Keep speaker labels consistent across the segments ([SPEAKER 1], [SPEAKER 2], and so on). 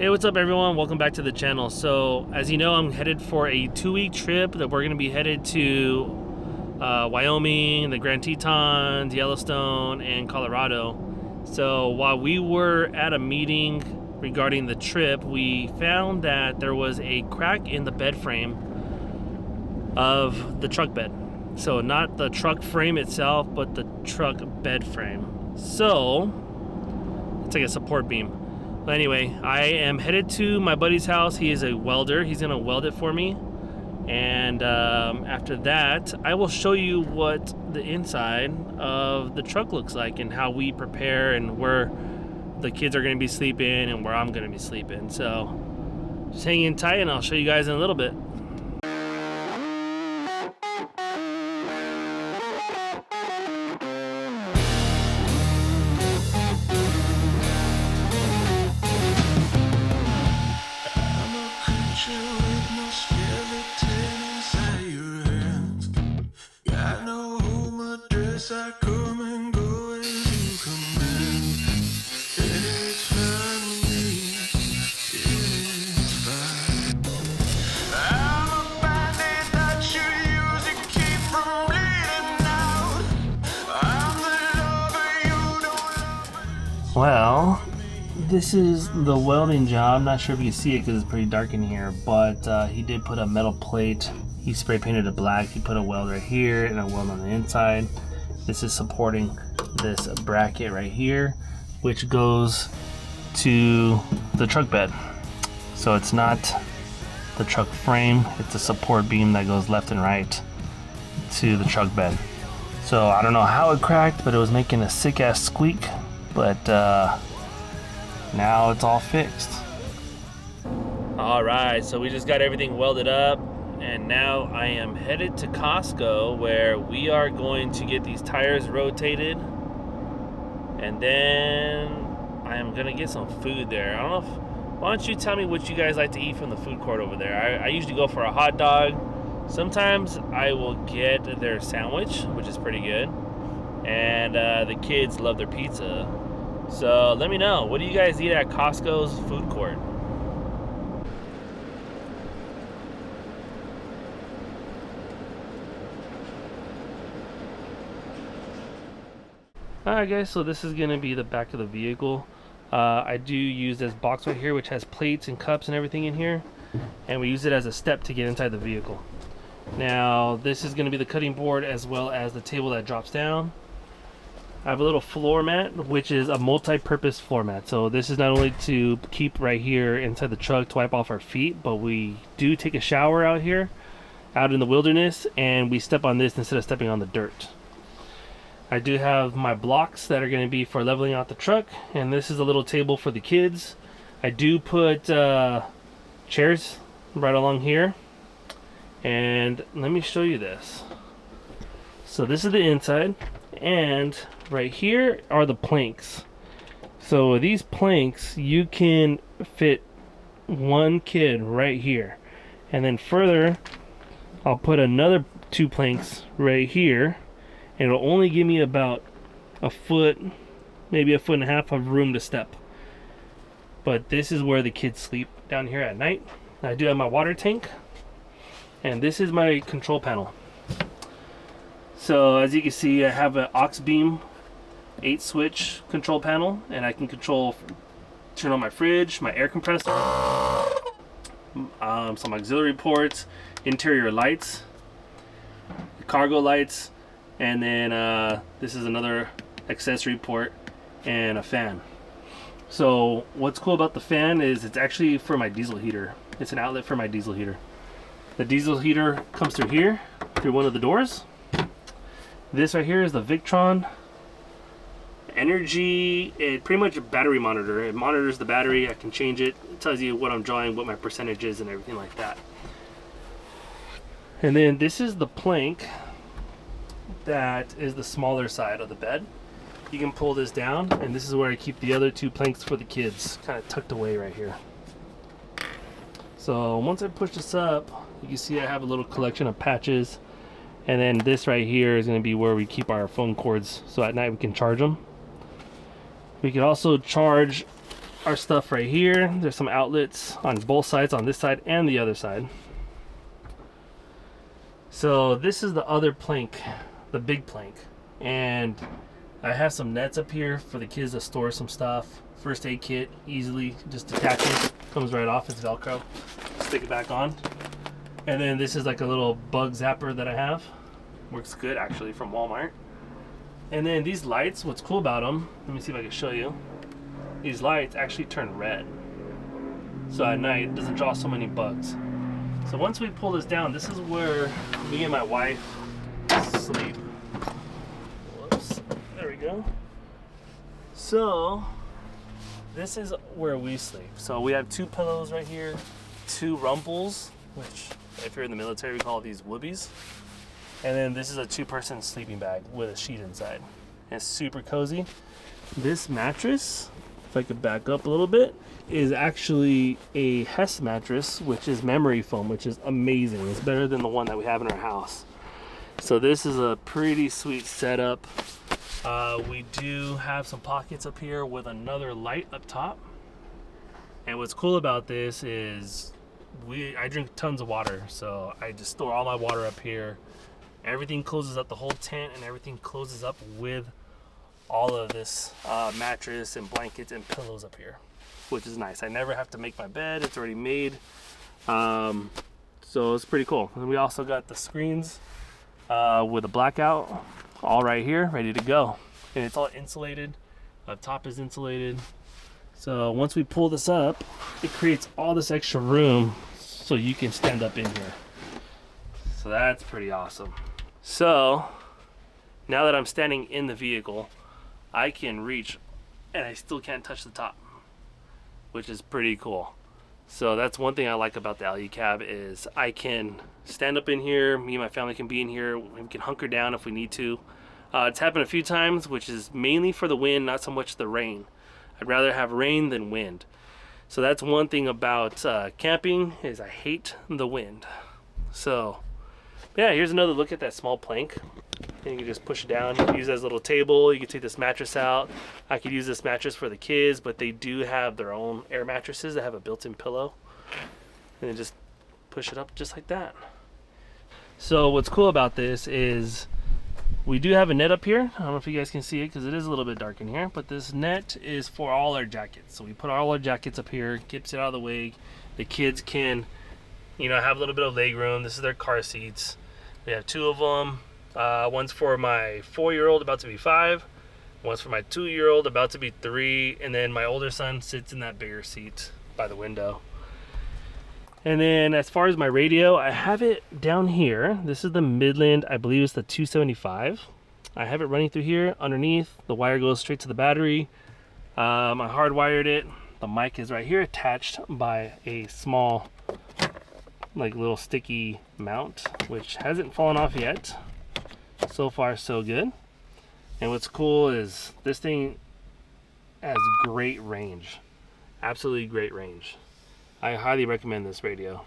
[SPEAKER 1] Hey, what's up everyone? Welcome back to the channel. So as you know, I'm headed for a 2-week trip that we're going to be headed to Wyoming, the Grand Tetons, Yellowstone, and Colorado. So while we were at a meeting regarding the trip, we found that there was a crack in the bed frame of the truck bed. So not the truck frame itself, but the truck bed frame. So it's like a support beam. But anyway, I am headed to my buddy's house. He is a welder. He's gonna weld it for me. And after that, I will show you what the inside of the truck looks like and how we prepare and where the kids are gonna be sleeping and where I'm gonna be sleeping. So just hang in tight and I'll show you guys in a little bit. Well, this is the welding job. Not sure if you can see it because it's pretty dark in here, but he did put a metal plate. He spray painted it black. He put a weld right here and a weld on the inside. This is supporting this bracket right here, which goes to the truck bed. So it's not the truck frame, it's a support beam that goes left and right to the truck bed. So I don't know how it cracked, but it was making a sick ass squeak. But now it's all fixed. Alright, so we just got everything welded up, and now I am headed to Costco where we are going to get these tires rotated, and then I am gonna get some food there. I don't know if, why don't you tell me what you guys like to eat from the food court over there? I usually go for a hot dog. Sometimes I will get their sandwich, which is pretty good, and the kids love their pizza. So let me know, what do you guys eat at Costco's food court? Alright guys, so this is going to be the back of the vehicle. I do use this box right here which has plates and cups and everything in here, and we use it as a step to get inside the vehicle. Now this is going to be the cutting board as well as the table that drops down. I have a little floor mat, which is a multi-purpose floor mat. So this is not only to keep right here inside the truck to wipe off our feet, but we do take a shower out here, out in the wilderness, and we step on this instead of stepping on the dirt. I do have my blocks that are going to be for leveling out the truck, and this is a little table for the kids. I do put chairs right along here, and let me show you this. So this is the inside, and right here are the planks. So these planks, you can fit one kid right here, and then further I'll put another 2 planks right here, and it'll only give me about a foot, maybe a foot and a half of room to step. But this is where the kids sleep down here at night. I do have my water tank, and this is my control panel. So as you can see, I have an aux beam 8 switch control panel, and I can turn on my fridge, my air compressor, some auxiliary ports, interior lights, cargo lights, and then this is another accessory port and a fan. So what's cool about the fan is it's actually for my diesel heater. It's an outlet for my diesel heater. The diesel heater comes through here, through one of the doors. This right here is the Victron Energy. It pretty much a battery monitor. It monitors the battery. I can change it. It tells you what I'm drawing, what my percentage is, and everything like that. And then this is the plank that is the smaller side of the bed. You can pull this down, and this is where I keep the other 2 planks for the kids, kind of tucked away right here. So once I push this up, you can see I have a little collection of patches. And then this right here is going to be where we keep our phone cords, so at night we can charge them. We can also charge our stuff right here. There's some outlets on both sides, on this side and the other side. So this is the other plank, the big plank, and I have some nets up here for the kids to store some stuff. First aid kit, easily just detaches, comes right off. It's Velcro. Stick it back on. And then this is like a little bug zapper that I have. Works good actually, from Walmart. And then these lights, what's cool about them, let me see if I can show you. These lights actually turn red. So at night it doesn't draw so many bugs. So once we pull this down, this is where me and my wife sleep. Whoops, there we go. So this is where we sleep. So we have 2 pillows right here, 2 rumples, which if you're in the military we call these whoobies. And then this is a 2-person sleeping bag with a sheet inside. And it's super cozy. This mattress, if I could back up a little bit, is actually a Hess mattress, which is memory foam, which is amazing. It's better than the one that we have in our house. So this is a pretty sweet setup. We do have some pockets up here with another light up top. And what's cool about this is I drink tons of water, so I just store all my water up here. Everything closes up, the whole tent and everything closes up with all of this mattress and blankets and pillows up here, which is nice. I never have to make my bed, it's already made. So it's pretty cool. And we also got the screens with a blackout all right here, ready to go. And it's all insulated. Up top is insulated. So once we pull this up, it creates all this extra room so you can stand up in here. So that's pretty awesome. So now that I'm standing in the vehicle, I can reach and I still can't touch the top, which is pretty cool. So that's one thing I like about the LE cab is I can stand up in here, me and my family can be in here, we can hunker down if we need to. It's happened a few times, which is mainly for the wind, not so much the rain. I'd rather have rain than wind. So that's one thing about camping is I hate the wind. So yeah, here's another look at that small plank. And you can just push it down, you can use it as a little table, you can take this mattress out. I could use this mattress for the kids, but they do have their own air mattresses that have a built-in pillow. And then just push it up just like that. So what's cool about this is we do have a net up here. I don't know if you guys can see it because it is a little bit dark in here, but this net is for all our jackets. So we put all our jackets up here, keeps it out of the way. The kids can, you know, have a little bit of leg room. This is their car seats. We have 2 of them. One's for my 4-year-old about to be 5. One's for my 2-year-old about to be 3. And then my older son sits in that bigger seat by the window. And then as far as my radio, I have it down here. This is the Midland, I believe it's the 275. I have it running through here underneath. The wire goes straight to the battery. I hardwired it. The mic is right here attached by a small like little sticky mount, which hasn't fallen off yet. So far so good. And what's cool is this thing has great range, absolutely great range. I highly recommend this radio.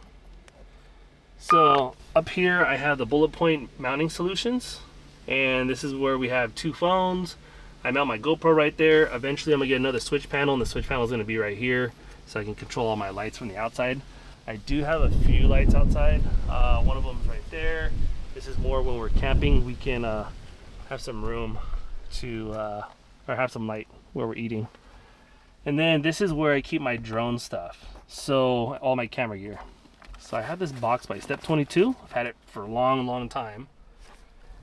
[SPEAKER 1] So up here I have the bullet point mounting solutions, and this is where we have 2 phones. I mount my GoPro right there. Eventually I'm gonna get another switch panel, and the switch panel is gonna be right here so I can control all my lights from the outside. I do have a few lights outside. One of them is right there. This is more when we're camping, we can have some room to, or have some light where we're eating. And then this is where I keep my drone stuff. So all my camera gear. So I have this box by Step 22. I've had it for a long time.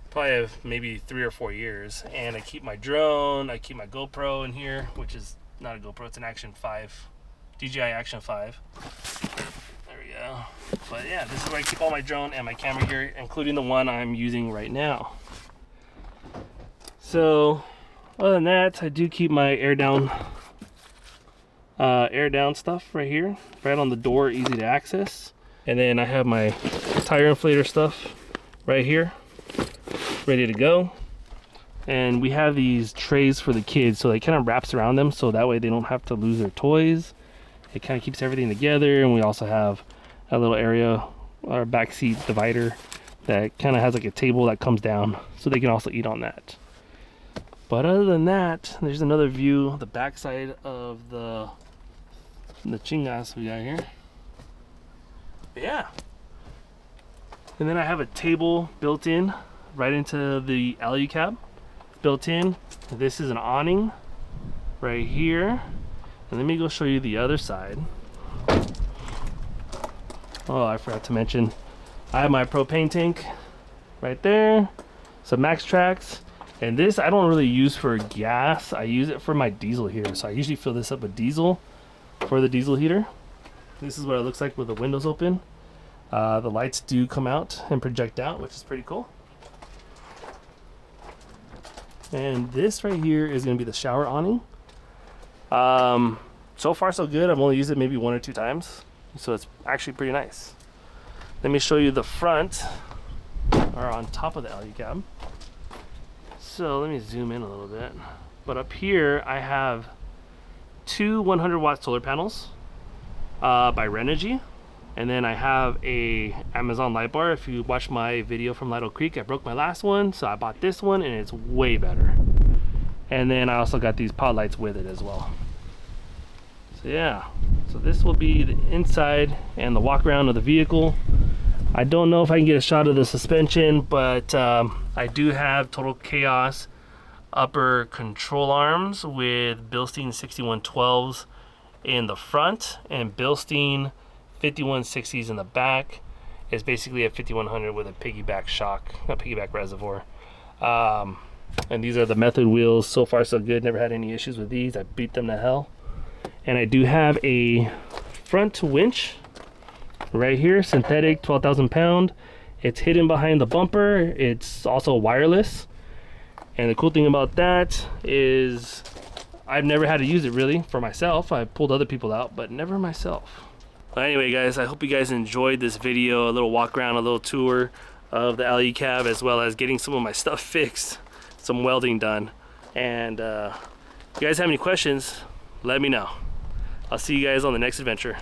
[SPEAKER 1] Probably have maybe 3 or 4 years. And I keep my drone, I keep my GoPro in here, which is not a GoPro, it's an Action 5, DJI Action 5. There we go. But yeah, this is where I keep all my drone and my camera gear, including the one I'm using right now. So other than that, I do keep my air down stuff right here, right on the door, easy to access. And then I have my tire inflator stuff right here, ready to go. And we have these trays for the kids, so it kind of wraps around them, so that way they don't have to lose their toys. It kind of keeps everything together. And we also have a little area, our back seat divider, that kind of has like a table that comes down, so they can also eat on that. But other than that, there's another view of the back side of the the chingas we got here. But yeah. And then I have a table built in right into the alley cab. Built in. This is an awning right here. And let me go show you the other side. Oh, I forgot to mention, I have my propane tank right there. Some Max Tracks. And this I don't really use for gas. I use it for my diesel here. So I usually fill this up with diesel for the diesel heater. This is what it looks like with the windows open. The lights do come out and project out, which is pretty cool. And this right here is going to be the shower awning. So far so good. I've only used it maybe 1 or 2 times, so it's actually pretty nice. Let me show you the front, or on top of the alley cab. So let me zoom in a little bit. But up here I have 2 100-watt solar panels by Renogy. And then I have a Amazon light bar. If you watch my video from Lido Creek, I broke my last one, so I bought this one and it's way better. And then I also got these pod lights with it as well. So yeah, so this will be the inside and the walk around of the vehicle. I don't know if I can get a shot of the suspension, but I do have Total Chaos upper control arms with Bilstein 6112s in the front and Bilstein 5160s in the back. Is basically a 5100 with a piggyback shock, a piggyback reservoir. And these are the method wheels. So far so good, never had any issues with these. I beat them to hell. And I do have a front winch right here, synthetic, 12,000 pound. It's hidden behind the bumper. It's also wireless. And the cool thing about that is I've never had to use it really for myself. I've pulled other people out, but never myself. But anyway guys, I hope you guys enjoyed this video, a little walk around, a little tour of the alley cab, as well as getting some of my stuff fixed, some welding done. And if you guys have any questions, let me know. I'll see you guys on the next adventure.